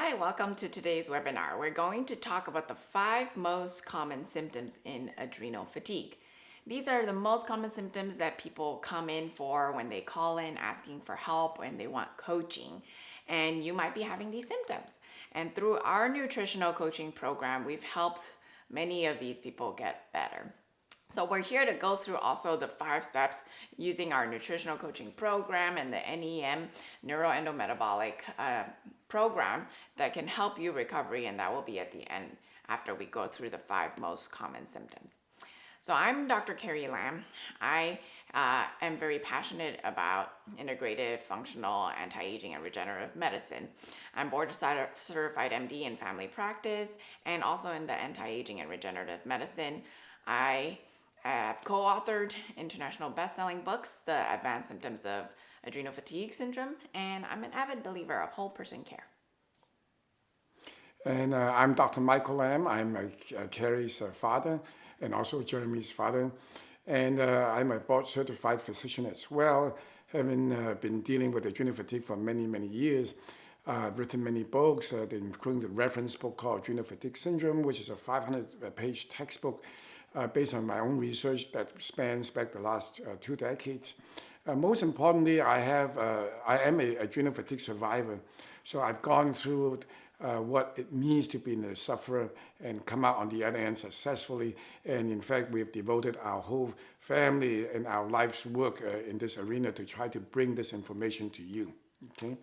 Hi, welcome to today's webinar. We're going to talk about the 5 most common symptoms in adrenal fatigue. These are the most common symptoms that people come in for when they call in asking for help and they want coaching. And you might be having these symptoms. And through our nutritional coaching program, we've helped many of these people get better. So we're here to go through also the 5 steps using our nutritional coaching program and the NEM neuroendometabolic program that can help you recovery, and that will be at the end after we go through the 5 most common symptoms. So I'm Dr. Carrie Lam. I am very passionate about integrative, functional, anti-aging, and regenerative medicine. I'm board certified MD in family practice and also in the anti-aging and regenerative medicine. I have co-authored international best-selling books, The Advanced Symptoms of Adrenal Fatigue Syndrome, and I'm an avid believer of whole person care. And I'm Dr. Michael Lam. I'm Carrie's father and also Jeremy's father. And I'm a board certified physician as well, having been dealing with adrenal fatigue for many, many years. I've written many books, including the reference book called Adrenal Fatigue Syndrome, which is a 500-page textbook based on my own research that spans back the last 2 decades. Most importantly, I am an adrenal fatigue survivor. So I've gone through what it means to be a sufferer and come out on the other end successfully. And in fact, we've devoted our whole family and our life's work in this arena to try to bring this information to you. Okay?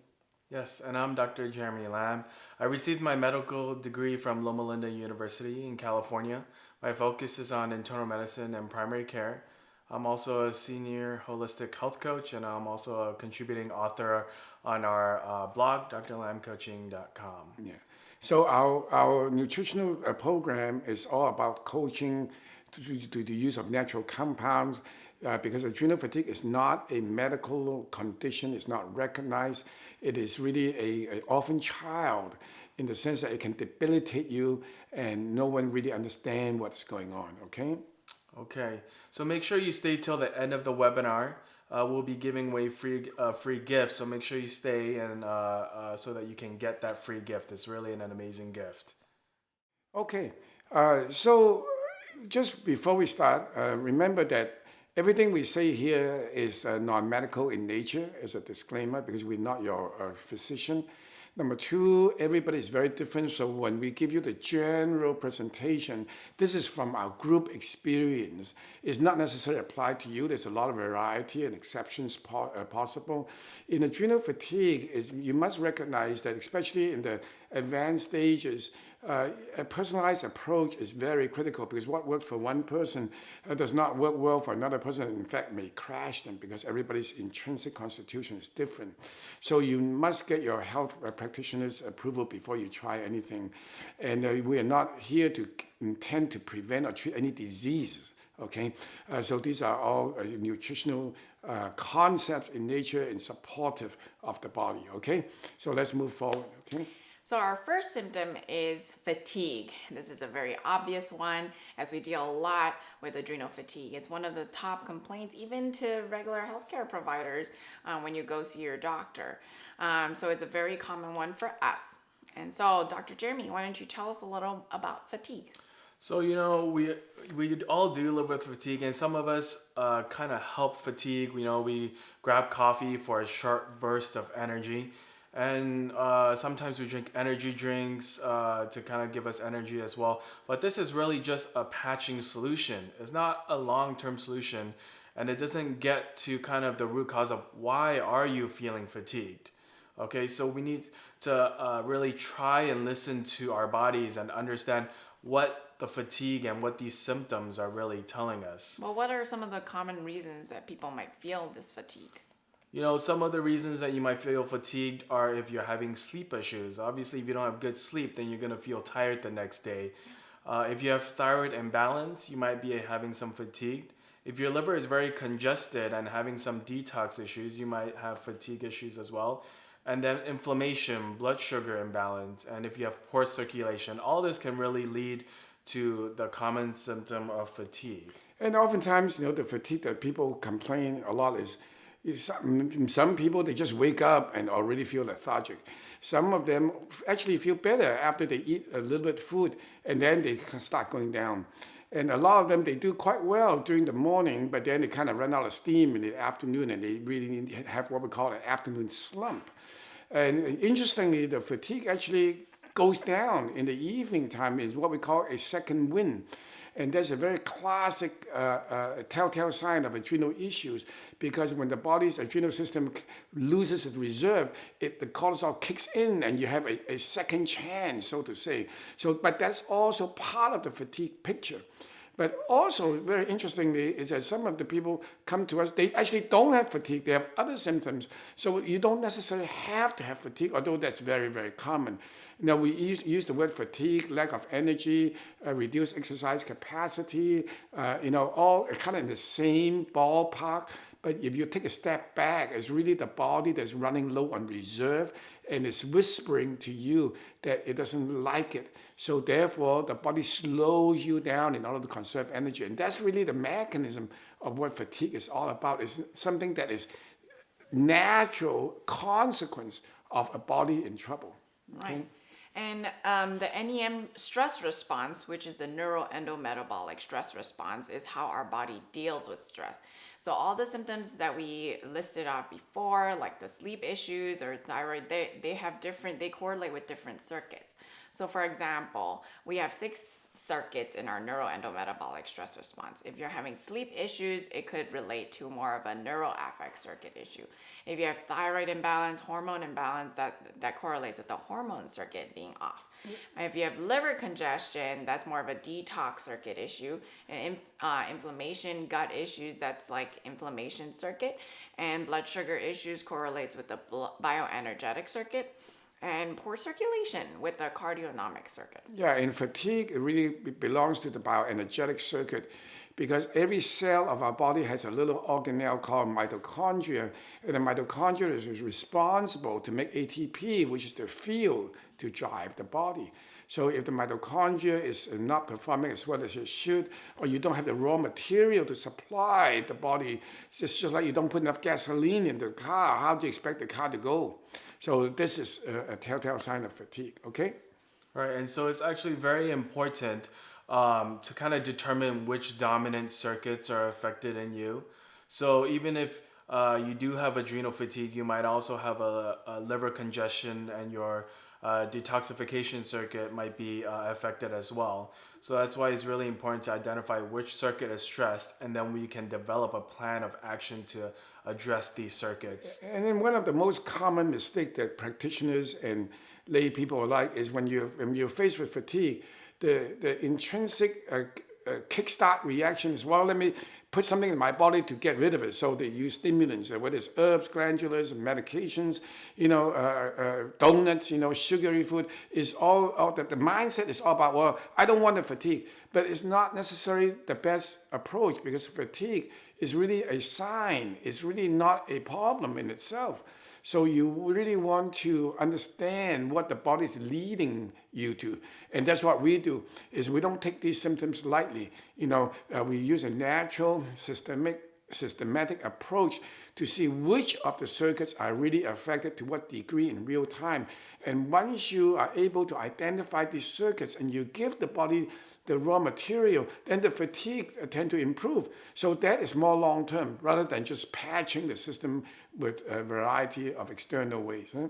Yes, and I'm Dr. Jeremy Lam. I received my medical degree from Loma Linda University in California. My focus is on internal medicine and primary care. I'm also a senior holistic health coach, and I'm also a contributing author on our blog, drlamcoaching.com. Yeah. So our nutritional program is all about coaching to the use of natural compounds because adrenal fatigue is not a medical condition, it's not recognized. It is really an orphan child in the sense that it can debilitate you and no one really understands what's going on, okay? Okay, so make sure you stay till the end of the webinar. We'll be giving away free gifts, so make sure you stay and so that you can get that free gift. It's really an amazing gift. Okay, so just before we start, remember that everything we say here is non-medical in nature as a disclaimer because we're not your physician. Number 2, everybody is very different. So when we give you the general presentation, this is from our group experience. It's not necessarily applied to you. There's a lot of variety and exceptions possible. In adrenal fatigue, you must recognize that especially in the advanced stages, a personalized approach is very critical because what works for one person does not work well for another person. In fact, may crash them because everybody's intrinsic constitution is different. So you must get your health practitioner's approval before you try anything. And we are not here to intend to prevent or treat any diseases. Okay, so these are all nutritional concepts in nature and supportive of the body. Okay, so let's move forward. Okay. So our first symptom is fatigue. This is a very obvious one as we deal a lot with adrenal fatigue. It's one of the top complaints even to regular healthcare providers when you go see your doctor. So it's a very common one for us. And so Dr. Jeremy, why don't you tell us a little about fatigue? So, we all do live with fatigue, and some of us kind of help fatigue. We grab coffee for a short burst of energy. And sometimes we drink energy drinks to kind of give us energy as well. But this is really just a patching solution. It's not a long-term solution, and it doesn't get to kind of the root cause of why are you feeling fatigued. Okay, so we need to really try and listen to our bodies and understand what the fatigue and what these symptoms are really telling us. Well, what are some of the common reasons that people might feel this fatigue? Some of the reasons that you might feel fatigued are if you're having sleep issues. Obviously, if you don't have good sleep, then you're going to feel tired the next day. If you have thyroid imbalance, you might be having some fatigue. If your liver is very congested and having some detox issues, you might have fatigue issues as well. And then inflammation, blood sugar imbalance, and if you have poor circulation, all this can really lead to the common symptom of fatigue. And oftentimes, the fatigue that people complain a lot is Some people, they just wake up and already feel lethargic. Some of them actually feel better after they eat a little bit of food, and then they can start going down. And a lot of them, they do quite well during the morning, but then they kind of run out of steam in the afternoon, and they really have what we call an afternoon slump. And interestingly, the fatigue actually goes down in the evening time, is what we call a second wind. And that's a very classic telltale sign of adrenal issues, because when the body's adrenal system loses its reserve, the cortisol kicks in and you have a second chance, so to say. So, but that's also part of the fatigue picture. But also, very interestingly, is that some of the people come to us, they actually don't have fatigue, they have other symptoms. So you don't necessarily have to have fatigue, although that's very, very common. Now, we use the word fatigue, lack of energy, reduced exercise capacity, all kind of in the same ballpark. But if you take a step back, it's really the body that's running low on reserve, and it's whispering to you that it doesn't like it. So therefore, the body slows you down in order to conserve energy. And that's really the mechanism of what fatigue is all about. It's something that is natural consequence of a body in trouble. Right. Okay? And the NEM stress response, which is the neuroendometabolic stress response, is how our body deals with stress. So all the symptoms that we listed off before, like the sleep issues or thyroid, they correlate with different circuits. So for example, we have 6 circuits in our neuroendometabolic stress response. If you're having sleep issues, it could relate to more of a neuroaffect circuit issue. If you have thyroid imbalance, hormone imbalance, that correlates with the hormone circuit being off. If you have liver congestion, that's more of a detox circuit issue. And inflammation, gut issues, that's like inflammation circuit. And blood sugar issues correlates with the bioenergetic circuit. And poor circulation with the cardionomic circuit. Yeah, in fatigue, it really belongs to the bioenergetic circuit, because every cell of our body has a little organelle called mitochondria, and the mitochondria is responsible to make ATP, which is the fuel to drive the body. So if the mitochondria is not performing as well as it should, or you don't have the raw material to supply the body, it's just like you don't put enough gasoline in the car, how do you expect the car to go? So this is a telltale sign of fatigue, okay? Right, and so it's actually very important to kind of determine which dominant circuits are affected in you. So even if you do have adrenal fatigue, you might also have a liver congestion, and your detoxification circuit might be affected as well. So that's why it's really important to identify which circuit is stressed, and then we can develop a plan of action to address these circuits. And then one of the most common mistakes that practitioners and lay people alike is when you're faced with fatigue, the intrinsic kickstart reaction is, well, let me put something in my body to get rid of it. So they use stimulants, whether it's herbs, glandulas, medications, donuts, sugary food. Is all that the mindset is all about, well, I don't want the fatigue. But it's not necessarily the best approach, because fatigue is really a sign. It's really not a problem in itself. So you really want to understand what the body is leading you to. And that's what we do, is we don't take these symptoms lightly. We use a natural, systematic approach to see which of the circuits are really affected to what degree in real time. And once you are able to identify these circuits and you give the body the raw material, then the fatigue tend to improve. So that is more long-term, rather than just patching the system with a variety of external ways. Huh?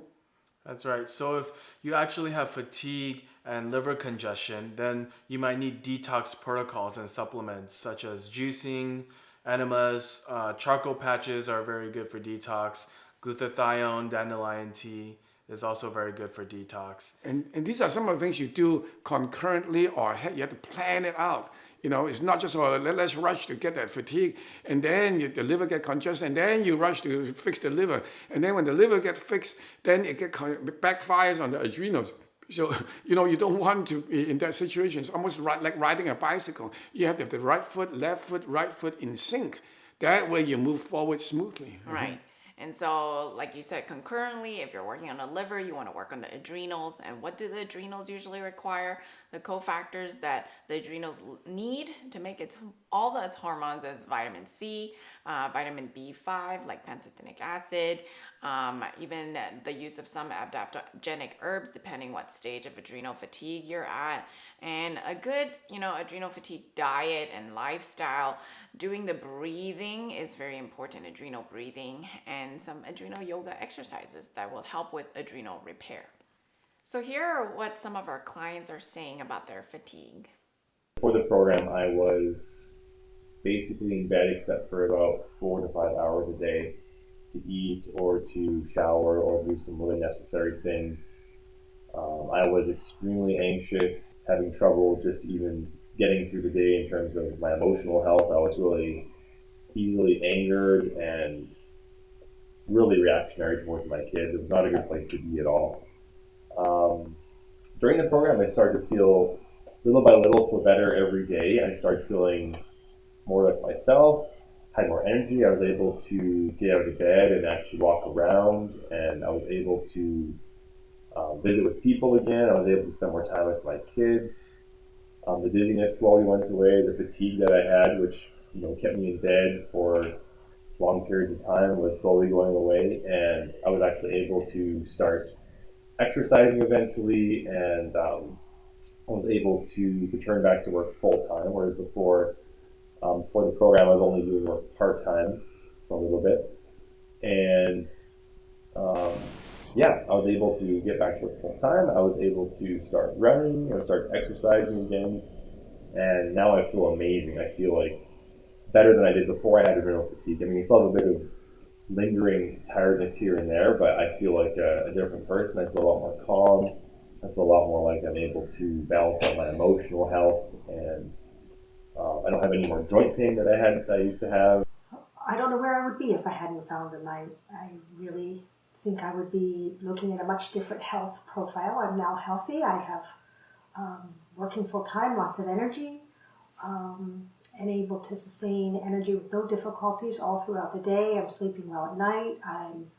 That's right. So if you actually have fatigue and liver congestion, then you might need detox protocols and supplements such as juicing, enemas, charcoal patches are very good for detox. Glutathione, dandelion tea is also very good for detox. And these are some of the things you do concurrently, or you have to plan it out. It's not just, let's rush to get that fatigue, and then the liver get congested, and then you rush to fix the liver. And then when the liver gets fixed, then it backfires on the adrenals. So, you don't want to be in that situation. It's almost like riding a bicycle. You have to have the right foot, left foot, right foot in sync. That way you move forward smoothly. Right. And so, like you said, concurrently, if you're working on the liver, you want to work on the adrenals. And what do the adrenals usually require? The cofactors that the adrenals need to make its all those hormones as vitamin C, vitamin B5 like pantothenic acid, even the use of some adaptogenic herbs depending what stage of adrenal fatigue you're at, and a good, adrenal fatigue diet and lifestyle. Doing the breathing is very important, adrenal breathing, and some adrenal yoga exercises that will help with adrenal repair. So here are what some of our clients are saying about their fatigue. For the program, I was basically in bed except for about 4 to 5 hours a day to eat or to shower or do some really necessary things. I was extremely anxious, having trouble just even getting through the day in terms of my emotional health. I was really easily angered and really reactionary towards my kids. It was not a good place to be at all. During the program, I started to feel little by little feel better every day. I started feeling more like myself, had more energy. I was able to get out of bed and actually walk around, and I was able to visit with people again. I was able to spend more time with my kids. The dizziness slowly went away. The fatigue that I had, which kept me in bed for long periods of time, was slowly going away, and I was actually able to start exercising eventually, and I was able to return back to work full time, whereas before, for the program, I was only doing work part time for a little bit, and I was able to get back to work full time. I was able to start running or start exercising again, and now I feel amazing. I feel like better than I did before I had adrenal fatigue. I mean, you still have a bit of lingering tiredness here and there, but I feel like a different person. I feel a lot more calm. I feel a lot more like I'm able to balance out my emotional health, and I don't have any more joint pain that I used to have. I don't know where I would be if I hadn't found them. I really think I would be looking at a much different health profile. I'm now healthy. I have working full time, lots of energy, and able to sustain energy with no difficulties all throughout the day. I'm sleeping well at night. I'm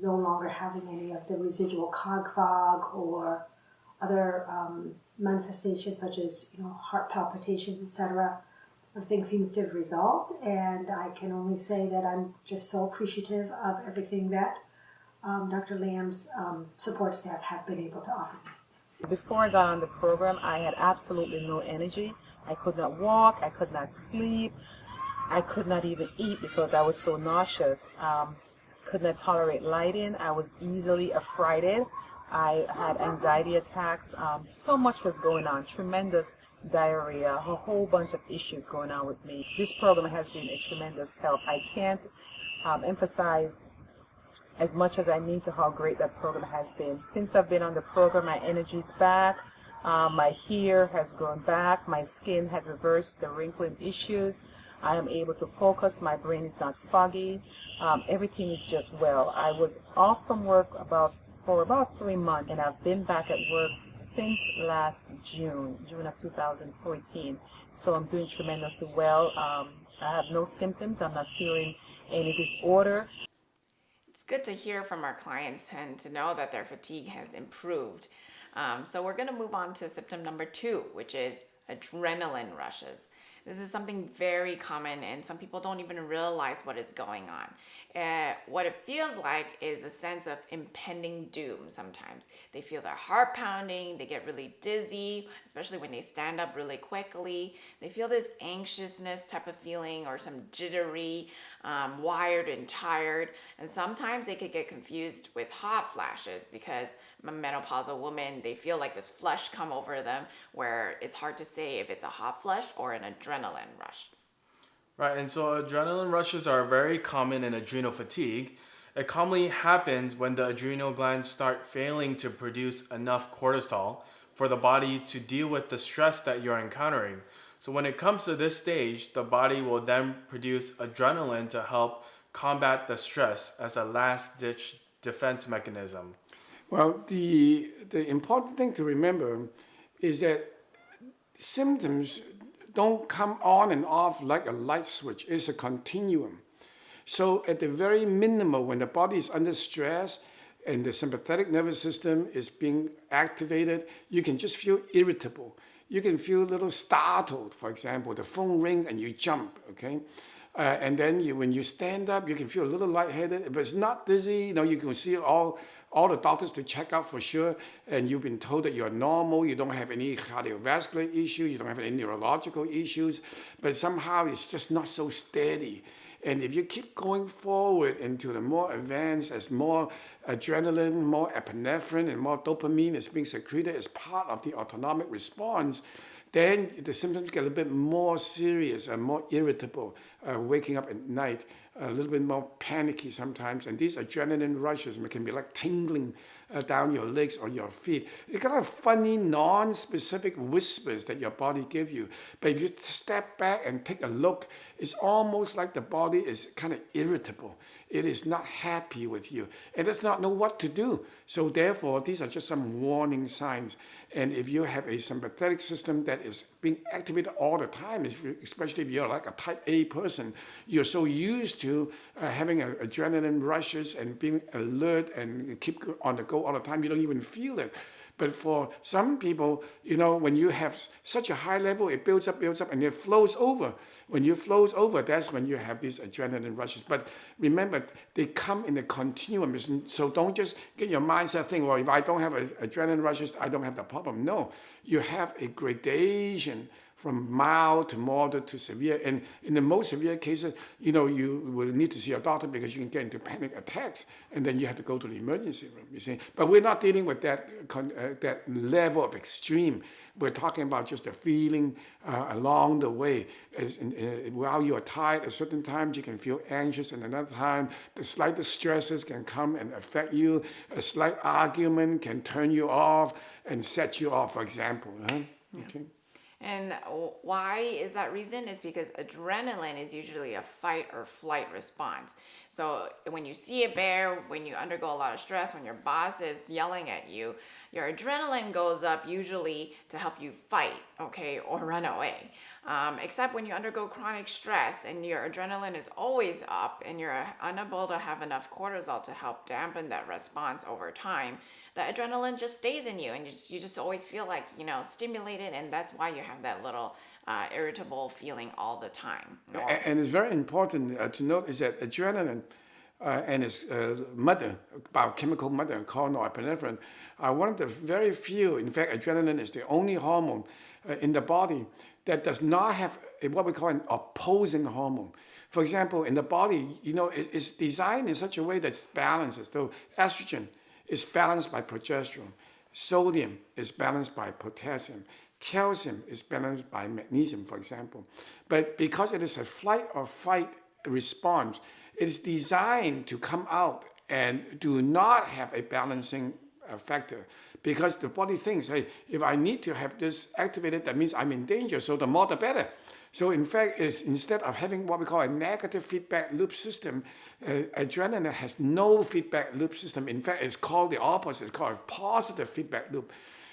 no longer having any of the residual cog fog or other manifestations such as heart palpitations, etc. Everything seems to have resolved, and I can only say that I'm just so appreciative of everything that Dr. Lam's support staff have been able to offer me. Before I got on the program, I had absolutely no energy. I could not walk, I could not sleep, I could not even eat because I was so nauseous. Could not tolerate lighting. I was easily affrighted. I had anxiety attacks. So much was going on, tremendous diarrhea, a whole bunch of issues going on with me. This program has been a tremendous help. I can't emphasize as much as I need to how great that program has been. Since I've been on the program, my energy's back. My hair has grown back. My skin had reversed the wrinkling issues. I am able to focus. My brain is not foggy. Everything is just well. I was off from work for about 3 months, and I've been back at work since last June of 2014. So I'm doing tremendously well. I have no symptoms. I'm not feeling any disorder. It's good to hear from our clients and to know that their fatigue has improved. So we're going to move on to symptom number 2, which is adrenaline rushes. This is something very common, and some people don't even realize what is going on. What it feels like is a sense of impending doom sometimes. They feel their heart pounding, they get really dizzy, especially when they stand up really quickly. They feel this anxiousness type of feeling or some jittery, wired and tired. And sometimes they could get confused with hot flashes because menopausal women, they feel like this flush come over them where it's hard to say if it's a hot flush or an adrenaline rush. Right, and so adrenaline rushes are very common in adrenal fatigue. It commonly happens when the adrenal glands start failing to produce enough cortisol for the body to deal with the stress that you're encountering. So when it comes to this stage, the body will then produce adrenaline to help combat the stress as a last-ditch defense mechanism. Well, the important thing to remember is that symptoms don't come on and off like a light switch. It's a continuum. So at the very minimal, when the body is under stress and the sympathetic nervous system is being activated, you can just feel irritable. You can feel a little startled, for example. The phone rings and you jump, okay? And then when you stand up, you can feel a little lightheaded, but it's not dizzy. You can see all the doctors to check out for sure, and you've been told that you're normal, you don't have any cardiovascular issues, you don't have any neurological issues, but somehow it's just not so steady. And if you keep going forward into the more advanced, as more adrenaline, more epinephrine, and more dopamine is being secreted as part of the autonomic response, then the symptoms get a little bit more serious and more irritable, waking up at night, a little bit more panicky sometimes. And these adrenaline rushes can be like tingling down your legs or your feet. It's kind of funny, non-specific whispers that your body gives you. But if you step back and take a look, it's almost like the body is kind of irritable. It is not happy with you. It does not know what to do. So therefore, these are just some warning signs. And if you have a sympathetic system that is being activated all the time, especially if you're like a type A person, you're so used to having adrenaline rushes and being alert and keep on the go all the time, you don't even feel it. But for some people, when you have such a high level, it builds up, and it flows over. When you flows over, that's when you have these adrenaline rushes. But remember, they come in a continuum. So don't just get your mindset thinking, well, if I don't have adrenaline rushes, I don't have the problem. No, you have a gradation from mild to moderate to severe. And in the most severe cases, you will need to see a doctor because you can get into panic attacks, and then you have to go to the emergency room, you see. But we're not dealing with that level of extreme. We're talking about just a feeling along the way. While you're tired at certain times, you can feel anxious, and another time, the slightest stresses can come and affect you. A slight argument can turn you off and set you off, for example. Huh? Yeah. Okay. And why is that reason? Is because adrenaline is usually a fight or flight response. So when you see a bear, when you undergo a lot of stress, when your boss is yelling at you, your adrenaline goes up usually to help you fight, okay, or run away. Except when you undergo chronic stress and your adrenaline is always up and you're unable to have enough cortisol to help dampen that response over time, the adrenaline just stays in you, and you just always feel like, stimulated, and that's why you have that little irritable feeling all the time. And it's very important to note is that adrenaline and its mother, biochemical mother called norepinephrine, are one of the very few. In fact, adrenaline is the only hormone in the body that does not have what we call an opposing hormone. For example, in the body, it's designed in such a way that it's balanced. So estrogen is balanced by progesterone. Sodium is balanced by potassium. Calcium is balanced by magnesium, for example. But because it is a flight or fight response, it is designed to come out and do not have a balancing factor. Because the body thinks, hey, if I need to have this activated, that means I'm in danger, so the more the better. So in fact, instead of having what we call a negative feedback loop system, adrenaline has no feedback loop system. In fact, it's called the opposite. It's called a positive feedback loop.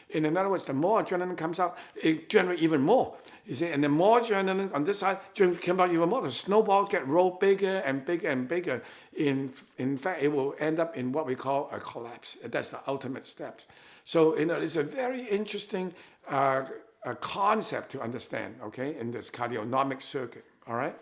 In other words, the more adrenaline comes out, it generates even more. You see, and the more adrenaline on this side comes out even more. The snowball gets rolled bigger and bigger and bigger. In fact, it will end up in what we call a collapse. That's the ultimate steps. So it's a very interesting a concept to understand, okay, in this cardionomic circuit, all right?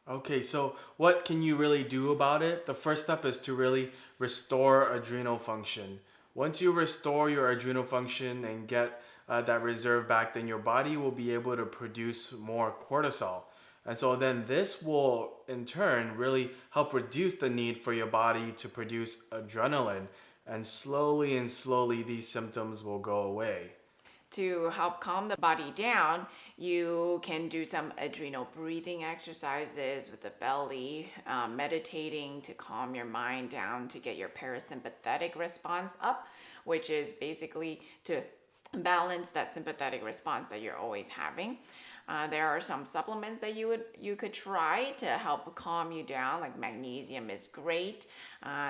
Okay, so what can you really do about it? The first step is to really restore adrenal function. Once you restore your adrenal function and get that reserve back, then your body will be able to produce more cortisol. And so then this will, in turn, really help reduce the need for your body to produce adrenaline. And slowly, these symptoms will go away. To help calm the body down, you can do some adrenal breathing exercises with the belly, meditating to calm your mind down to get your parasympathetic response up, which is basically to balance that sympathetic response that you're always having. There are some supplements that you could try to help calm you down, like magnesium is great.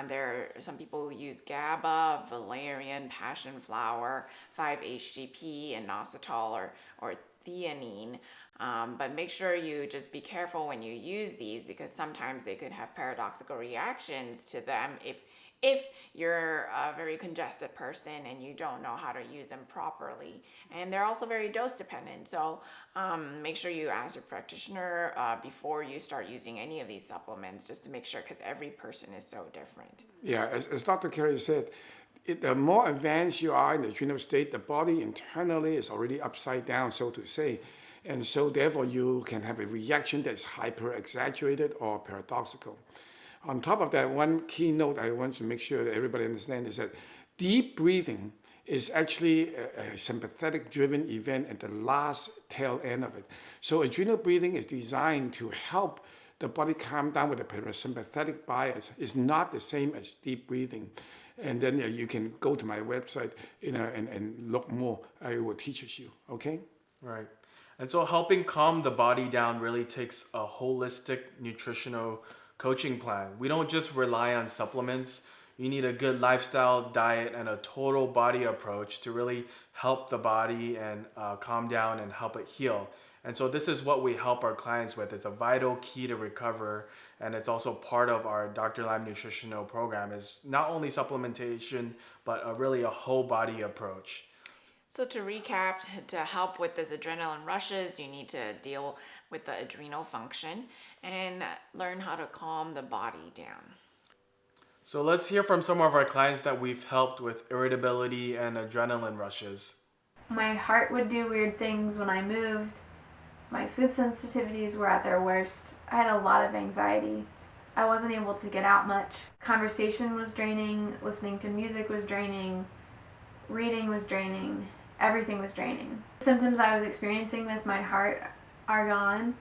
There are some people who use GABA, valerian, passion flower, 5-HTP, inositol, or theanine. But make sure you just be careful when you use these, because sometimes they could have paradoxical reactions to them if you're a very congested person and you don't know how to use them properly. And they're also very dose dependent. So make sure you ask your practitioner before you start using any of these supplements, just to make sure, because every person is so different. Yeah, as Dr. Kerry said, the more advanced you are in the adrenal state, the body internally is already upside down, so to say. And so therefore you can have a reaction that's hyper exaggerated or paradoxical. On top of that, one key note I want to make sure that everybody understands is that deep breathing is actually a sympathetic driven event at the last tail end of it. So adrenal breathing is designed to help the body calm down with a parasympathetic bias. It's not the same as deep breathing. And then you can go to my website, and look more. I will teach you. Okay. Right. And so helping calm the body down really takes a holistic nutritional coaching plan. We don't just rely on supplements. You need a good lifestyle, diet, and a total body approach to really help the body and calm down and help it heal. And so this is what we help our clients with. It's a vital key to recover, and it's also part of our Dr. Lam nutritional program. Is not only supplementation, but really a whole body approach. So to recap, to help with this adrenaline rushes, you need to deal with the adrenal function and learn how to calm the body down. So let's hear from some of our clients that we've helped with irritability and adrenaline rushes. My heart would do weird things when I moved. My food sensitivities were at their worst. I had a lot of anxiety. I wasn't able to get out much. Conversation was draining, listening to music was draining, reading was draining, everything was draining. The symptoms I was experiencing with my heart are gone.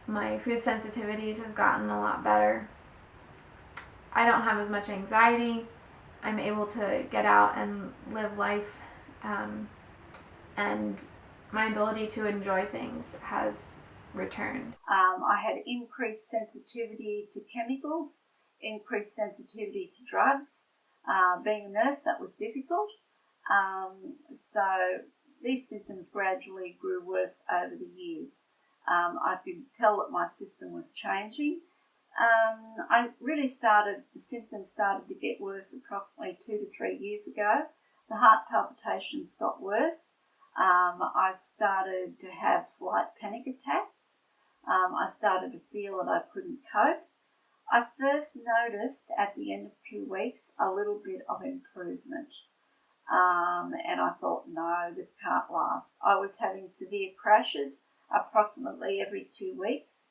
My food sensitivities have gotten a lot better. I don't have as much anxiety. I'm able to get out and live life, and my ability to enjoy things has returned. I had increased sensitivity to chemicals, increased sensitivity to drugs. Being a nurse, that was difficult. So these symptoms gradually grew worse over the years. I could tell that my system was changing. The symptoms started to get worse approximately 2 to 3 years ago. The heart palpitations got worse. I started to have slight panic attacks. I started to feel that I couldn't cope. I first noticed at the end of 2 weeks a little bit of improvement. And I thought, no, this can't last. I was having severe crashes approximately every 2 weeks,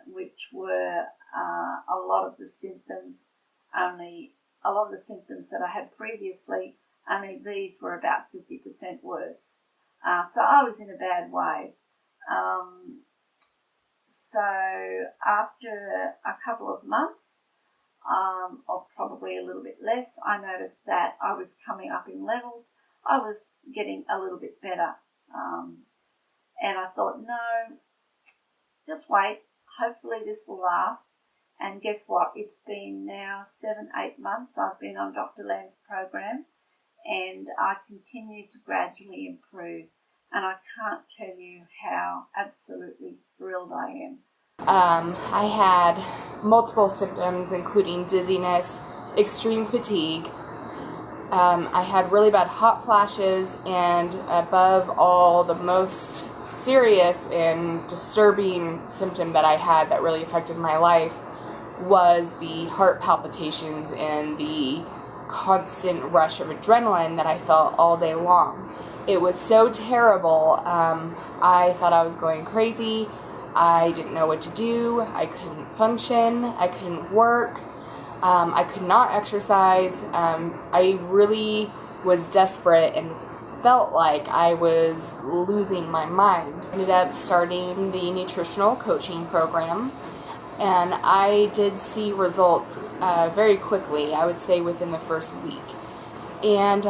which were a lot of the symptoms that I had previously, only these were about 50% worse. So I was in a bad way. So after a couple of months, or probably a little bit less, I noticed that I was coming up in levels. I was getting a little bit better. And I thought, no, just wait. Hopefully this will last. And guess what? It's been now 7-8 months I've been on Dr. Lam's program, and I continue to gradually improve. And I can't tell you how absolutely thrilled I am. I had multiple symptoms, including dizziness, extreme fatigue. I had really bad hot flashes, and above all, the most serious and disturbing symptom that I had that really affected my life was the heart palpitations and the constant rush of adrenaline that I felt all day long. It was so terrible. I thought I was going crazy. I didn't know what to do. I couldn't function. I couldn't work. I could not exercise. I really was desperate and felt like I was losing my mind. I ended up starting the nutritional coaching program, and I did see results very quickly, I would say within the first week. And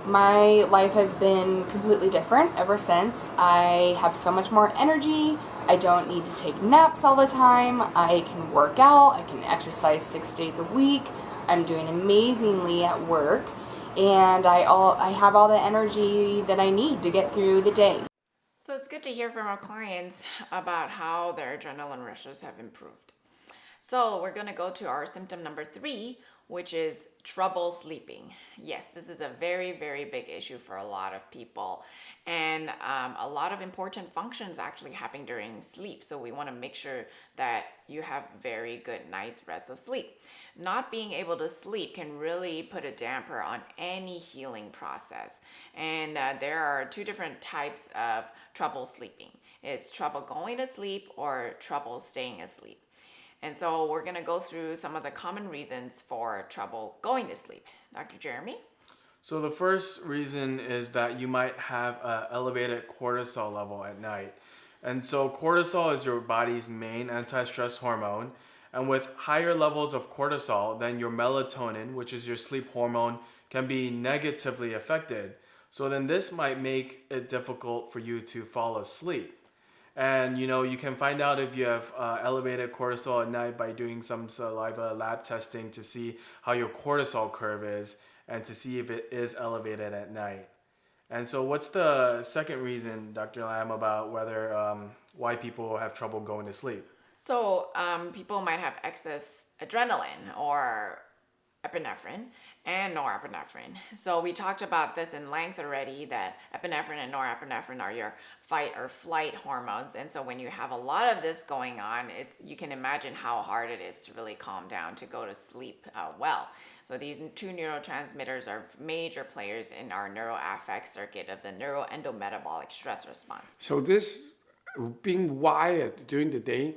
my life has been completely different ever since. I have so much more energy. I don't need to take naps all the time. I can work out. I can exercise 6 days a week. I'm doing amazingly at work, and I have all the energy that I need to get through the day. So it's good to hear from our clients about how their adrenaline rushes have improved. So we're going to go to our symptom number 3, which is trouble sleeping. Yes, this is a very, very big issue for a lot of people. And a lot of important functions actually happen during sleep. So we want to make sure that you have very good night's rest of sleep. Not being able to sleep can really put a damper on any healing process. And there are two different types of trouble sleeping. It's trouble going to sleep or trouble staying asleep. And so we're going to go through some of the common reasons for trouble going to sleep. Dr. Jeremy? So the first reason is that you might have an elevated cortisol level at night. And so cortisol is your body's main anti-stress hormone. And with higher levels of cortisol, then your melatonin, which is your sleep hormone, can be negatively affected. So then this might make it difficult for you to fall asleep. And you can find out if you have elevated cortisol at night by doing some saliva lab testing to see how your cortisol curve is and to see if it is elevated at night. And so what's the second reason, Dr. Lam, about why people have trouble going to sleep? So people might have excess adrenaline or epinephrine and norepinephrine. So we talked about this in length already, that epinephrine and norepinephrine are your fight or flight hormones. And so when you have a lot of this going on, you can imagine how hard it is to really calm down, to go to sleep well. So these two neurotransmitters are major players in our neuroaffect circuit of the neuroendometabolic stress response. So this being wired during the day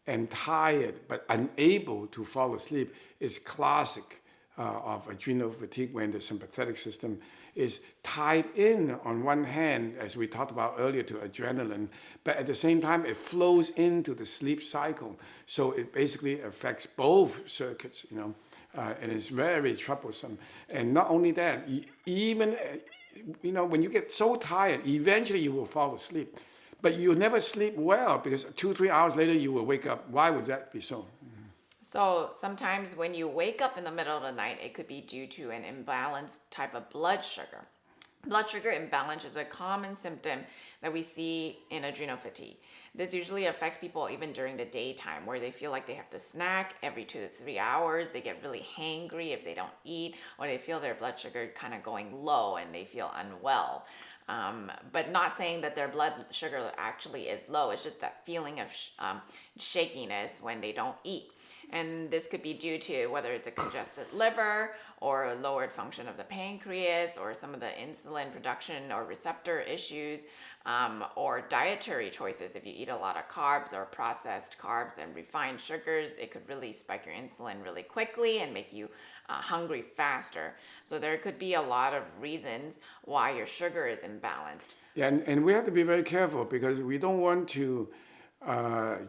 and tired but unable to fall asleep is classic of adrenal fatigue, when the sympathetic system is tied in on one hand, as we talked about earlier, to adrenaline, but at the same time it flows into the sleep cycle. So it basically affects both circuits, and it's very troublesome. And not only that, even when you get so tired, eventually you will fall asleep. But you never sleep well, because 2-3 hours later you will wake up. Why would that be so? So sometimes when you wake up in the middle of the night, it could be due to an imbalanced type of blood sugar. Blood sugar imbalance is a common symptom that we see in adrenal fatigue. This usually affects people even during the daytime, where they feel like they have to snack every 2 to 3 hours. They get really hangry if they don't eat, or they feel their blood sugar kind of going low and they feel unwell. But not saying that their blood sugar actually is low. It's just that feeling of shakiness when they don't eat. And this could be due to whether it's a congested liver or a lowered function of the pancreas, or some of the insulin production or receptor issues, or dietary choices. If you eat a lot of carbs or processed carbs and refined sugars, it could really spike your insulin really quickly and make you hungry faster. So there could be a lot of reasons why your sugar is imbalanced. Yeah, and we have to be very careful, because we don't want to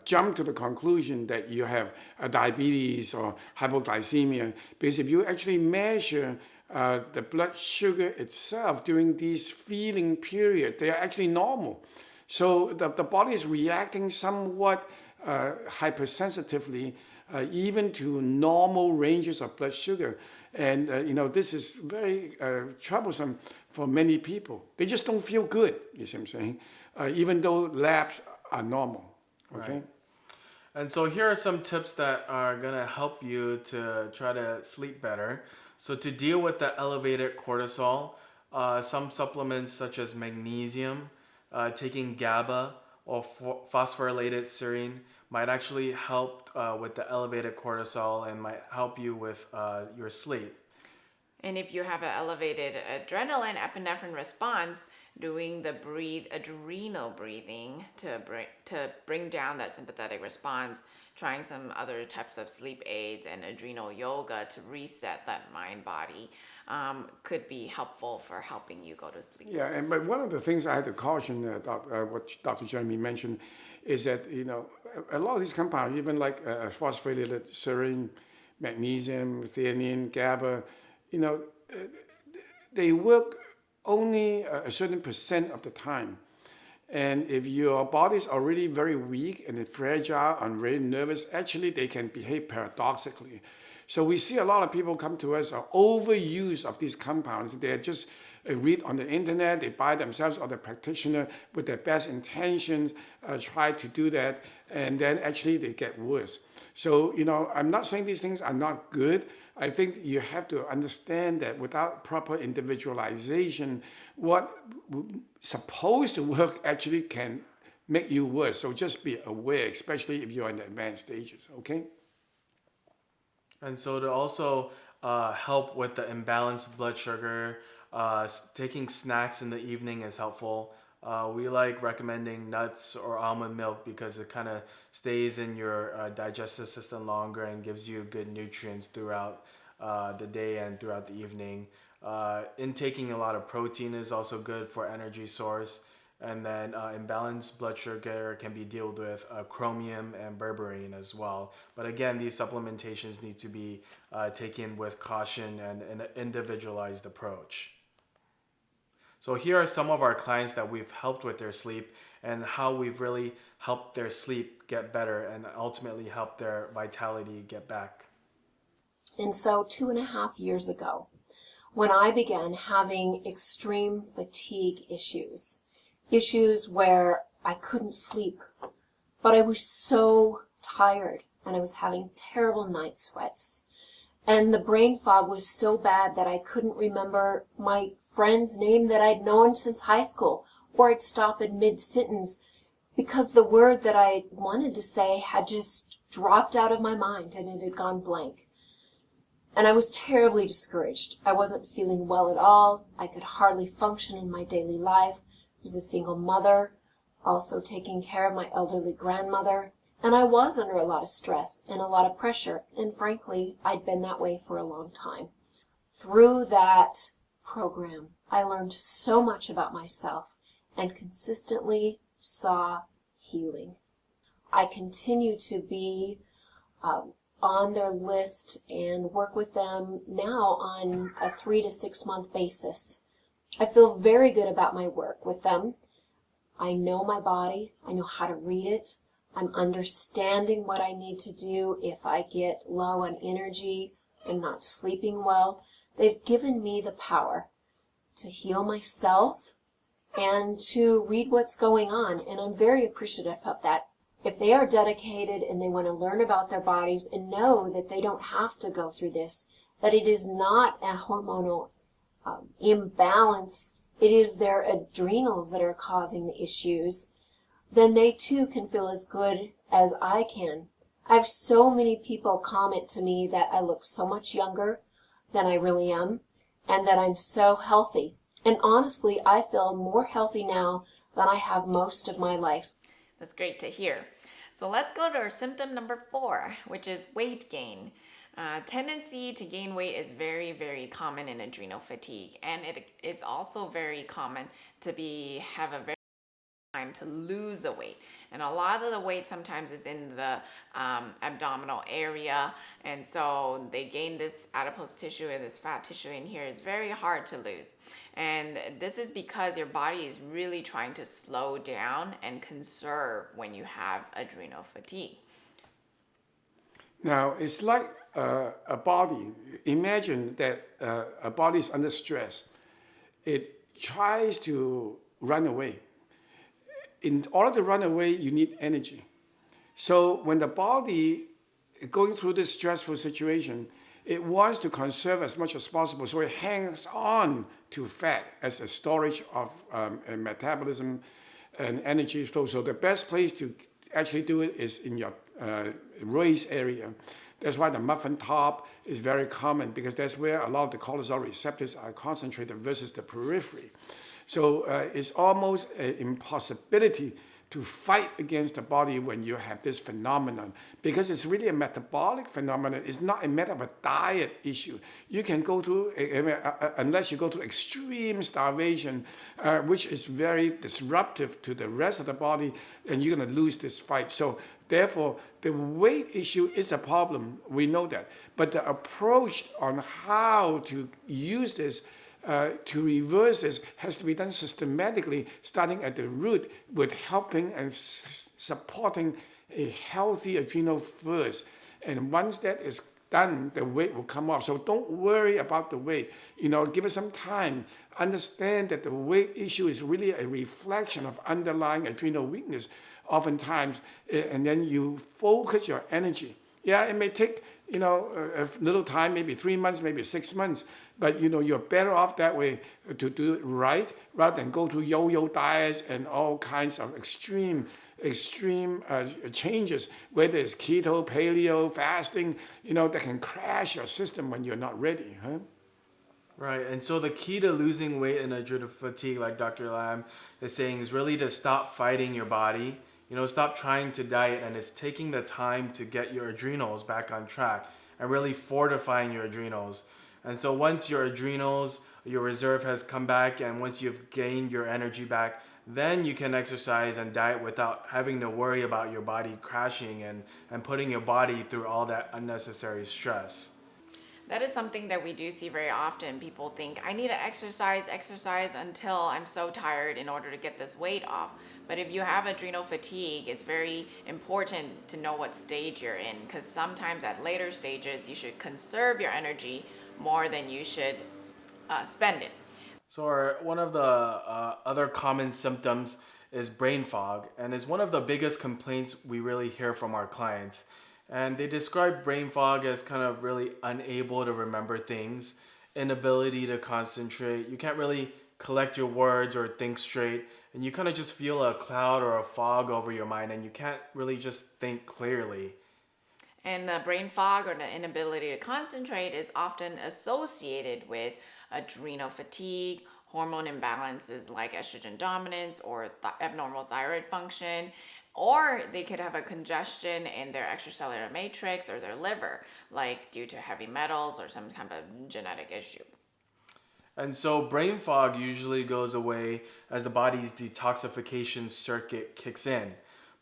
jump to the conclusion that you have diabetes or hypoglycemia, because if you actually measure the blood sugar itself during these feeling period, they are actually normal. So the body is reacting somewhat hypersensitively even to normal ranges of blood sugar. And this is very troublesome for many people. They just don't feel good, you see what I'm saying, even though labs are normal. Okay. Right. And so here are some tips that are going to help you to try to sleep better. So to deal with the elevated cortisol, some supplements such as magnesium, taking GABA or phosphorylated serine might actually help with the elevated cortisol and might help you with your sleep. And if you have an elevated adrenaline epinephrine response, doing the adrenal breathing to bring down that sympathetic response, trying some other types of sleep aids and adrenal yoga to reset that mind body could be helpful for helping you go to sleep. Yeah, but one of the things I had to caution what Dr. Jeremy mentioned is that a lot of these compounds, even like phosphorylated serine, magnesium, theanine, GABA, they work only a certain percent of the time. And if your body is already very weak and fragile and very nervous, actually they can behave paradoxically. So we see a lot of people come to us are overuse of these compounds. They're just read on the internet, they buy themselves or the practitioner with their best intentions, try to do that, and then actually they get worse. So, I'm not saying these things are not good. I think you have to understand that without proper individualization, what supposed to work actually can make you worse. So just be aware, especially if you're in the advanced stages, okay? And so to also help with the imbalanced blood sugar, taking snacks in the evening is helpful. We like recommending nuts or almond milk because it kind of stays in your digestive system longer and gives you good nutrients throughout the day and throughout the evening. Intaking a lot of protein is also good for energy source. And then imbalanced blood sugar can be dealt with chromium and berberine as well. But again, these supplementations need to be taken with caution and an individualized approach. So here are some of our clients that we've helped with their sleep and how we've really helped their sleep get better and ultimately help their vitality get back. And so 2.5 years ago, when I began having extreme fatigue issues where I couldn't sleep, but I was so tired and I was having terrible night sweats. And the brain fog was so bad that I couldn't remember my friend's name that I'd known since high school, or I'd stop in mid-sentence because the word that I wanted to say had just dropped out of my mind and it had gone blank. And I was terribly discouraged. I wasn't feeling well at all. I could hardly function in my daily life. I was a single mother, also taking care of my elderly grandmother, and I was under a lot of stress and a lot of pressure, and frankly, I'd been that way for a long time. Through that program, I learned so much about myself and consistently saw healing. I continue to be on their list and work with them now on a 3 to 6 month basis. I feel very good about my work with them. I know my body. I know how to read it. I'm understanding what I need to do if I get low on energy and not sleeping well. They've given me the power to heal myself and to read what's going on, and I'm very appreciative of that. If they are dedicated and they want to learn about their bodies and know that they don't have to go through this, that it is not a hormonal imbalance, it is their adrenals that are causing the issues, then they too can feel as good as I can. I have so many people comment to me that I look so much younger than I really am, and that I'm so healthy. And honestly, I feel more healthy now than I have most of my life. That's great to hear. So let's go to our symptom number 4, which is weight gain. Tendency to gain weight is very, very common in adrenal fatigue, and it is also very common to have a very time to lose the weight. And a lot of the weight sometimes is in the abdominal area, and so they gain this adipose tissue or this fat tissue in here. Is very hard to lose, and this is because your body is really trying to slow down and conserve when you have adrenal fatigue. Now, it's like a body. Imagine that a body is under stress. It tries to run away. In order to run away, you need energy. So when the body is going through this stressful situation, it wants to conserve as much as possible. So it hangs on to fat as a storage of metabolism and energy flow. So the best place to actually do it is in your waist area. That's why the muffin top is very common, because that's where a lot of the cortisol receptors are concentrated versus the periphery. So it's almost an impossibility to fight against the body when you have this phenomenon, because it's really a metabolic phenomenon. It's not a matter of a diet issue. You can go through, unless you go to extreme starvation, which is very disruptive to the rest of the body, and you're going to lose this fight. So therefore, the weight issue is a problem. We know that. But the approach on how to use this to reverse this has to be done systematically, starting at the root with helping and supporting a healthy adrenal first. And once that is done, the weight will come off. So don't worry about the weight. Give it some time. Understand that the weight issue is really a reflection of underlying adrenal weakness oftentimes, and then you focus your energy. Yeah, it may take, a little time, maybe 3 months, maybe 6 months, but you're better off that way to do it right rather than go to yo-yo diets and all kinds of extreme changes, whether it's keto, paleo, fasting, that can crash your system when you're not ready, huh? Right, and so the key to losing weight and adrenal fatigue, like Dr. Lam is saying, is really to stop fighting your body. Stop trying to diet, and it's taking the time to get your adrenals back on track and really fortifying your adrenals. And so once your adrenals, your reserve has come back, and once you've gained your energy back, then you can exercise and diet without having to worry about your body crashing and putting your body through all that unnecessary stress. That is something that we do see very often. People think, I need to exercise until I'm so tired in order to get this weight off. But if you have adrenal fatigue, it's very important to know what stage you're in, because sometimes at later stages, you should conserve your energy more than you should spend it. So one of the other common symptoms is brain fog, and is one of the biggest complaints we really hear from our clients. And they describe brain fog as kind of really unable to remember things, inability to concentrate. You can't really collect your words or think straight, and you kind of just feel a cloud or a fog over your mind, and you can't really just think clearly. And the brain fog or the inability to concentrate is often associated with adrenal fatigue, hormone imbalances like estrogen dominance or abnormal thyroid function, or they could have a congestion in their extracellular matrix or their liver, like due to heavy metals or some kind of genetic issue. And so brain fog usually goes away as the body's detoxification circuit kicks in.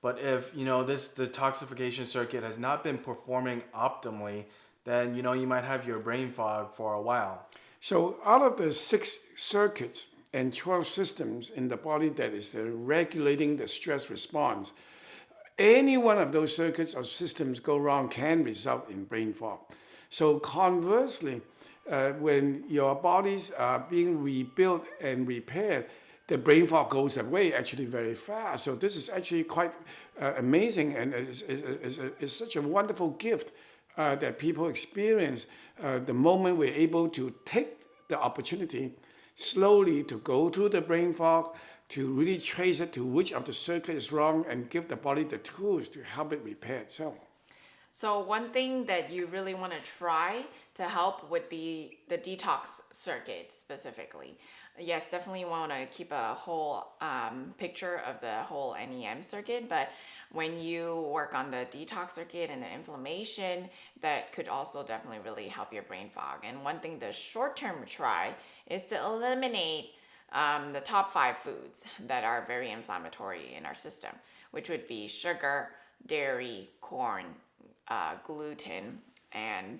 But if, this detoxification circuit has not been performing optimally, then, you might have your brain fog for a while. So out of the 6 circuits and 12 systems in the body that is regulating the stress response, any one of those circuits or systems go wrong can result in brain fog. So conversely, when your bodies are being rebuilt and repaired, the brain fog goes away actually very fast. So this is actually quite amazing, and is such a wonderful gift that people experience the moment we're able to take the opportunity slowly to go through the brain fog, to really trace it to which of the circuit is wrong and give the body the tools to help it repair itself. So one thing that you really want to try to help would be the detox circuit specifically. Yes, definitely want to keep a whole picture of the whole NEM circuit, but when you work on the detox circuit and the inflammation, that could also definitely really help your brain fog. And one thing the short-term try is to eliminate the top 5 foods that are very inflammatory in our system, which would be sugar, dairy, corn, gluten, and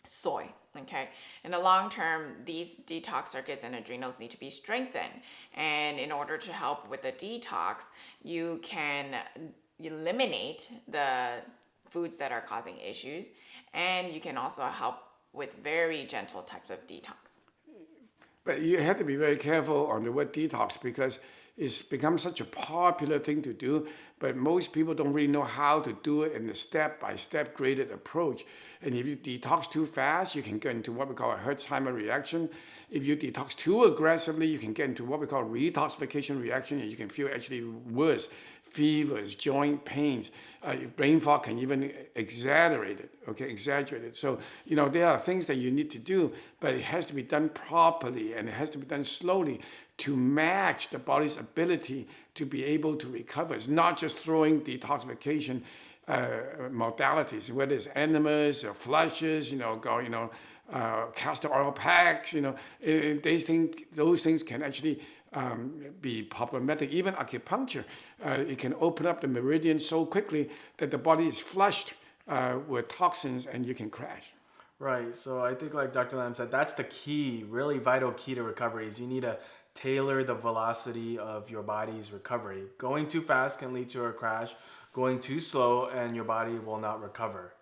soy. Okay, in the long term, these detox circuits and adrenals need to be strengthened, and in order to help with the detox, you can eliminate the foods that are causing issues, and you can also help with very gentle types of detox. But you have to be very careful on the word detox, because it's become such a popular thing to do, but most people don't really know how to do it in a step-by-step graded approach. And if you detox too fast, you can get into what we call a Herxheimer reaction. If you detox too aggressively, you can get into what we call detoxification reaction, and you can feel actually worse, fevers, joint pains. Brain fog can even exaggerate it. So, there are things that you need to do, but it has to be done properly, and it has to be done slowly to match the body's ability to be able to recover. It's not just throwing detoxification modalities, whether it's enemas or flushes, castor oil packs, those things can actually be problematic. Even acupuncture, it can open up the meridian so quickly that the body is flushed with toxins and you can crash. Right, so I think like Dr. Lam said, that's the key, really vital key to recovery, is you need to tailor the velocity of your body's recovery. Going too fast can lead to a crash. Going too slow and your body will not recover.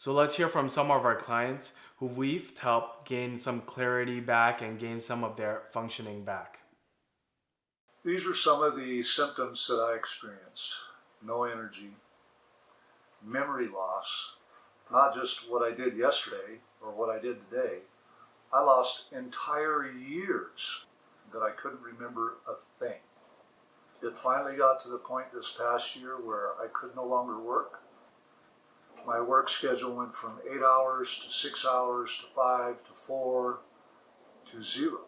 So let's hear from some of our clients who we've helped gain some clarity back and gain some of their functioning back. These are some of the symptoms that I experienced. No energy, memory loss, not just what I did yesterday or what I did today. I lost entire years that I couldn't remember a thing. It finally got to the point this past year where I could no longer work. My work schedule went from 8 hours to 6 hours to 5 to 4 to 0.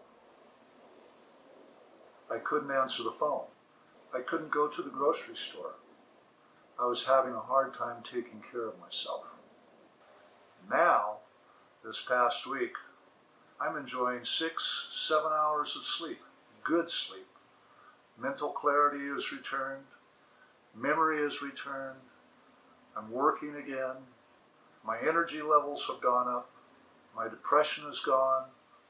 I couldn't answer the phone. I couldn't go to the grocery store. I was having a hard time taking care of myself. Now, this past week, I'm enjoying 6, 7 hours of sleep, good sleep. Mental clarity is returned. Memory is returned. I'm working again. My energy levels have gone up. My depression is gone.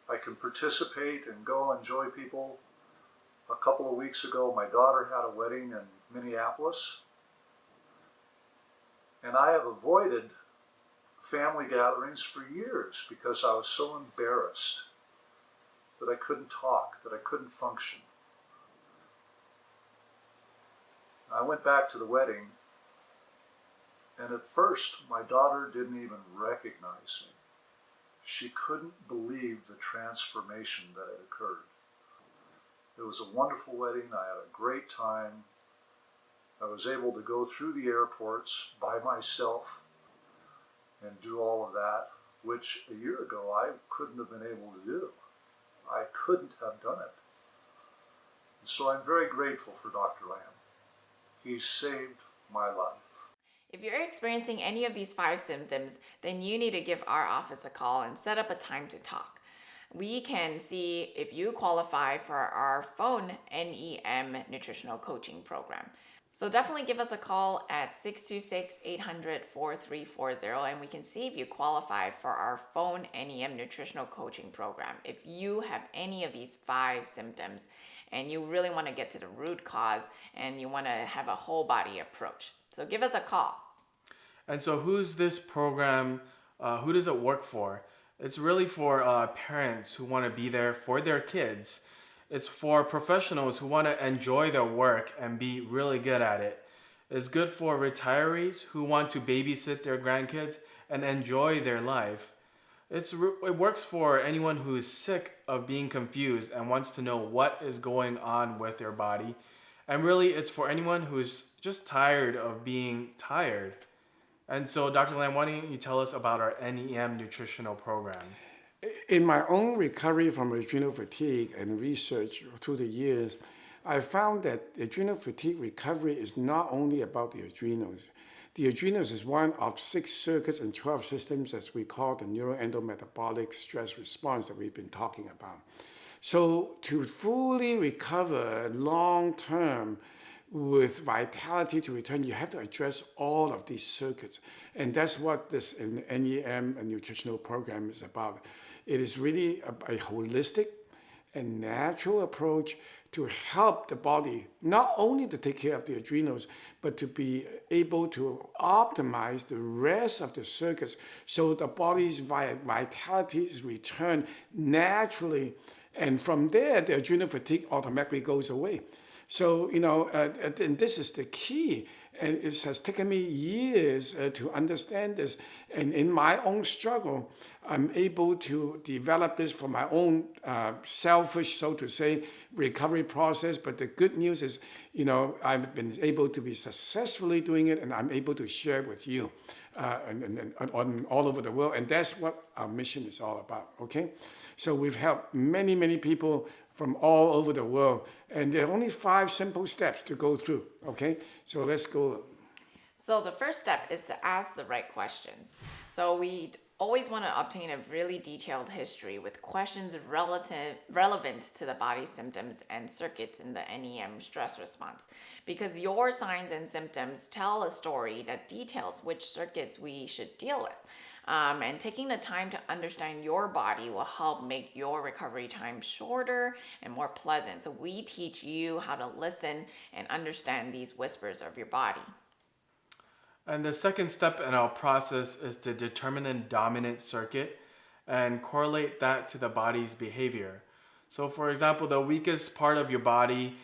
I can participate and go enjoy people. A couple of weeks ago, my daughter had a wedding in Minneapolis. And I have avoided family gatherings for years because I was so embarrassed that I couldn't talk, that I couldn't function. I went back to the wedding, and at first, my daughter didn't even recognize me. She couldn't believe the transformation that had occurred. It was a wonderful wedding. I had a great time. I was able to go through the airports by myself and do all of that, which a year ago I couldn't have been able to do. I couldn't have done it. And so I'm very grateful for Dr. Lam. He saved my life. If you're experiencing any of these 5 symptoms, then you need to give our office a call and set up a time to talk. We can see if you qualify for our phone NEM nutritional coaching program. So definitely give us a call at 626-800-4340 and we can see if you qualify for our phone NEM nutritional coaching program. If you have any of these 5 symptoms and you really want to get to the root cause and you want to have a whole body approach. So give us a call. And so who's this program, who does it work for? It's really for parents who want to be there for their kids. It's for professionals who want to enjoy their work and be really good at it. It's good for retirees who want to babysit their grandkids and enjoy their life. It works for anyone who is sick of being confused and wants to know what is going on with their body. And really, it's for anyone who's just tired of being tired. And so, Dr. Lam, why don't you tell us about our NEM nutritional program? In my own recovery from adrenal fatigue and research through the years, I found that adrenal fatigue recovery is not only about the adrenals. The adrenals is one of 6 circuits and 12 systems, as we call the neuroendometabolic stress response that we've been talking about. So to fully recover long term with vitality to return, you have to address all of these circuits. And that's what this NEM nutritional program is about. It is really a holistic and natural approach to help the body not only to take care of the adrenals, but to be able to optimize the rest of the circuits so the body's vitality is returned naturally. And from there, the adrenal fatigue automatically goes away. So, and this is the key. And it has taken me years to understand this. And in my own struggle, I'm able to develop this for my own selfish, so to say, recovery process. But the good news is, I've been able to be successfully doing it, and I'm able to share it with you and all over the world. And that's what our mission is all about, okay? So we've helped many, many people from all over the world. And there are only 5 simple steps to go through, okay? So let's go. So the first step is to ask the right questions. So we always want to obtain a really detailed history with questions relevant to the body's symptoms and circuits in the NEM stress response. Because your signs and symptoms tell a story that details which circuits we should deal with. And taking the time to understand your body will help make your recovery time shorter and more pleasant. So we teach you how to listen and understand these whispers of your body. And the second step in our process is to determine a dominant circuit and correlate that to the body's behavior. So, for example, the weakest part of your body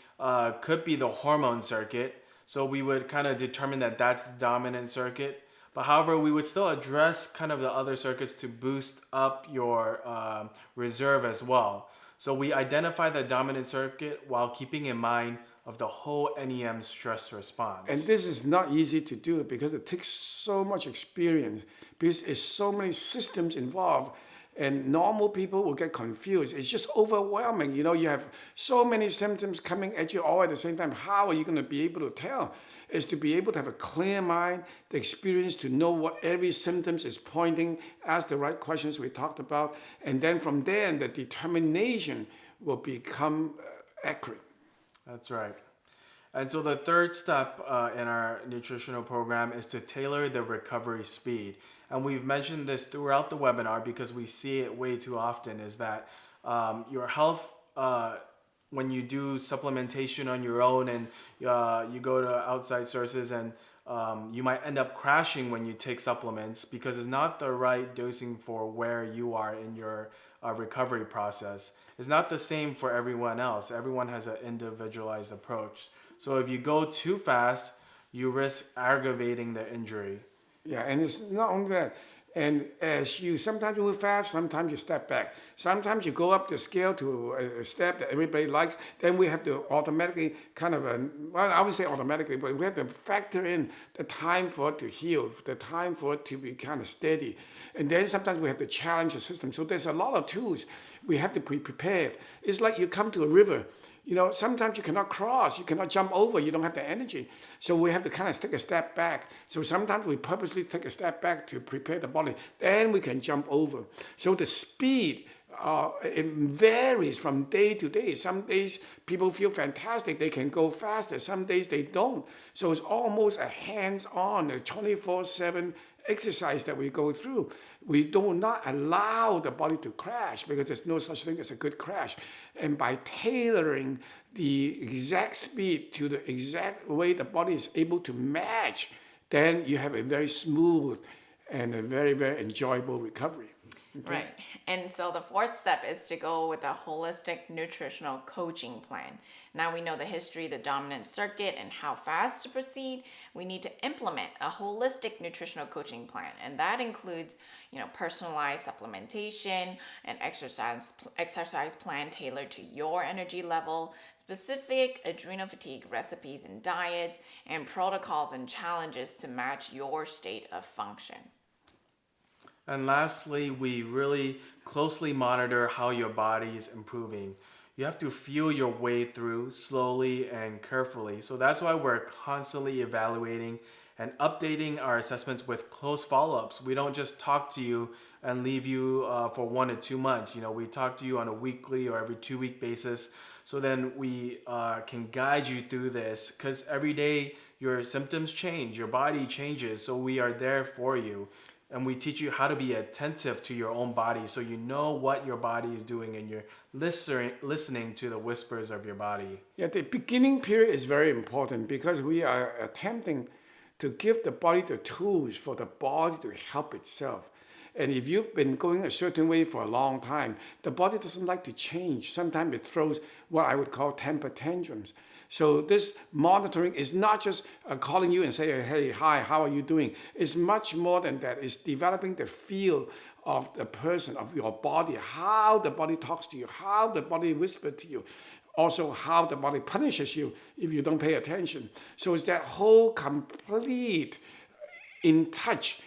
could be the hormone circuit. So, we would kind of determine that that's the dominant circuit. But however, we would still address kind of the other circuits to boost up your reserve as well. So, we identify the dominant circuit while keeping in mind of the whole NEM stress response. And this is not easy to do because it takes so much experience, because it's so many systems involved, and normal people will get confused. It's just overwhelming. You know, you have so many symptoms coming at you all at the same time. How are you going to be able to tell? Is to be able to have a clear mind, the experience to know what every symptom is pointing, ask the right questions we talked about, and then from there, the determination will become accurate. That's right. And so the third step in our nutritional program is to tailor the recovery speed. And we've mentioned this throughout the webinar because we see it way too often, is that your health, when you do supplementation on your own and you go to outside sources, and you might end up crashing when you take supplements because it's not the right dosing for where you are in your recovery process. It's not the same for everyone else. Everyone has an individualized approach. So if you go too fast, you risk aggravating the injury. Yeah, and it's not only that. And as you sometimes move fast, sometimes you step back. Sometimes you go up the scale to a step that everybody likes. Then we have to automatically well, I wouldn't say automatically, but we have to factor in the time for it to heal, the time for it to be kind of steady. And then sometimes we have to challenge the system. So there's a lot of tools. We have to be prepared. It's like you come to a river. You know, sometimes you cannot cross, you cannot jump over, you don't have the energy. So we have to kind of take a step back. So sometimes we purposely take a step back to prepare the body. Then we can jump over. So the speed, it varies from day to day. Some days people feel fantastic, they can go faster. Some days they don't. So it's almost a hands-on, a 24/7 exercise that we go through. We do not allow the body to crash because there's no such thing as a good crash. And by tailoring the exact speed to the exact way the body is able to match, then you have a very smooth and a very, very enjoyable recovery. Okay? Right. And so the fourth step is to go with a holistic nutritional coaching plan. Now we know the history, the dominant circuit, and how fast to proceed. We need to implement a holistic nutritional coaching plan. And that includes, personalized supplementation, an exercise plan tailored to your energy level, specific adrenal fatigue recipes and diets, and protocols and challenges to match your state of function. And lastly, we really closely monitor how your body is improving. You have to feel your way through slowly and carefully. So that's why we're constantly evaluating and updating our assessments with close follow-ups. We don't just talk to you and leave you for 1 to 2 months. We talk to you on a weekly or every 2-week basis. So then we can guide you through this, because every day your symptoms change, your body changes. So we are there for you. And we teach you how to be attentive to your own body so you know what your body is doing and you're listening to the whispers of your body. Yeah, the beginning period is very important because we are attempting to give the body the tools for the body to help itself. And if you've been going a certain way for a long time, the body doesn't like to change. Sometimes it throws what I would call temper tantrums. So this monitoring is not just calling you and saying, hey, hi, how are you doing? It's much more than that. It's developing the feel of the person, of your body, how the body talks to you, how the body whispers to you, also how the body punishes you if you don't pay attention. So it's that whole complete in touch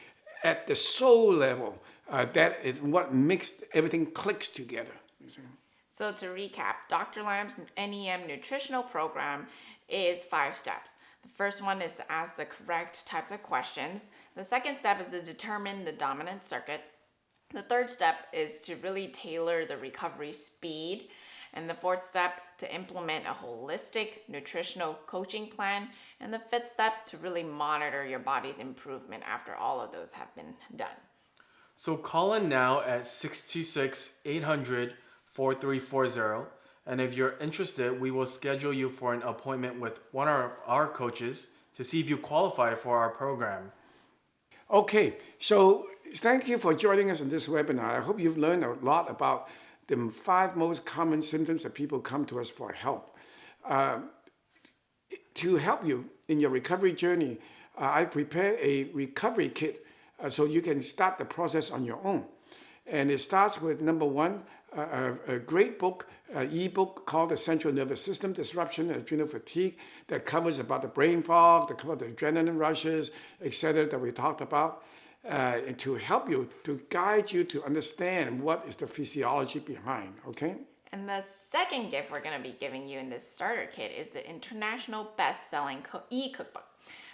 at the soul level, that is what makes everything clicks together. You see? So to recap, Dr. Lam's NEM nutritional program is 5 steps. The first one is to ask the correct types of questions. The second step is to determine the dominant circuit. The third step is to really tailor the recovery speed. And the fourth step, to implement a holistic nutritional coaching plan. And the fifth step, to really monitor your body's improvement after all of those have been done. So call in now at 626-800-4340. And if you're interested, we will schedule you for an appointment with one of our coaches to see if you qualify for our program. Okay, so thank you for joining us in this webinar. I hope you've learned a lot about the 5 most common symptoms that people come to us for help. To help you in your recovery journey, I prepared a recovery kit so you can start the process on your own. And it starts with number 1, a great book, ebook called The Central Nervous System Disruption and Adrenal Fatigue that covers about the brain fog, that covers the adrenaline rushes, etc. that we talked about, and to help you, to guide you to understand what is the physiology behind, okay? And the second gift we're going to be giving you in this starter kit is the international best-selling e-cookbook,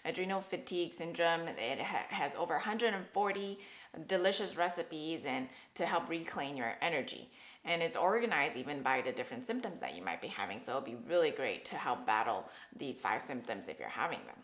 Adrenal Fatigue Syndrome. It has over 140 delicious recipes and to help reclaim your energy. And it's organized even by the different symptoms that you might be having. So it'll be really great to help battle these 5 symptoms if you're having them.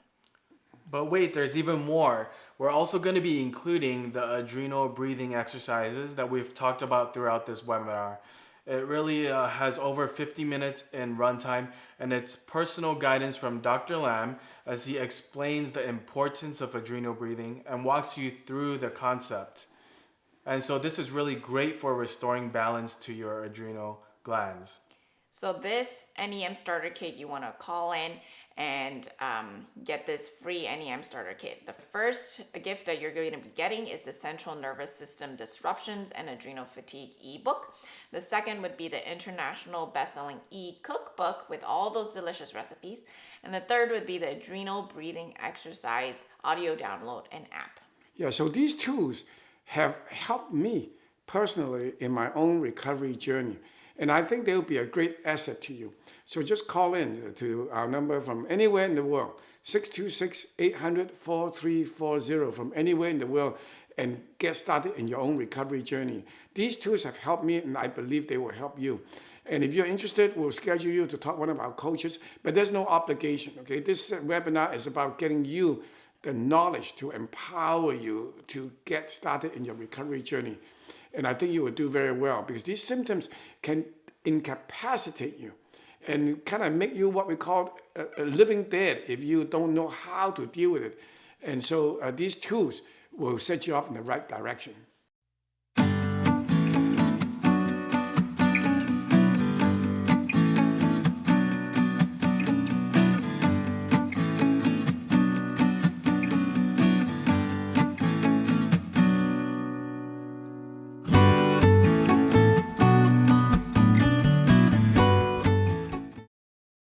But wait, there's even more. We're also going to be including the adrenal breathing exercises that we've talked about throughout this webinar. It really has over 50 minutes in runtime, and it's personal guidance from Dr. Lam as he explains the importance of adrenal breathing and walks you through the concept. And so this is really great for restoring balance to your adrenal glands. So this NEM starter kit, you want to call in and get this free NEM starter kit. The first gift that you're going to be getting is the Central Nervous System Disruptions and Adrenal Fatigue ebook. The second would be the international best-selling e-cookbook with all those delicious recipes. And the third would be the Adrenal Breathing Exercise audio download and app. Yeah, so these tools have helped me personally in my own recovery journey. And I think they will be a great asset to you. So just call in to our number from anywhere in the world, 626-800-4340 from anywhere in the world, and get started in your own recovery journey. These tools have helped me, and I believe they will help you. And if you're interested, we'll schedule you to talk to one of our coaches, but there's no obligation, okay? This webinar is about getting you the knowledge to empower you to get started in your recovery journey. And I think you will do very well because these symptoms can incapacitate you and kind of make you what we call a living dead if you don't know how to deal with it. And so these tools will set you up in the right direction.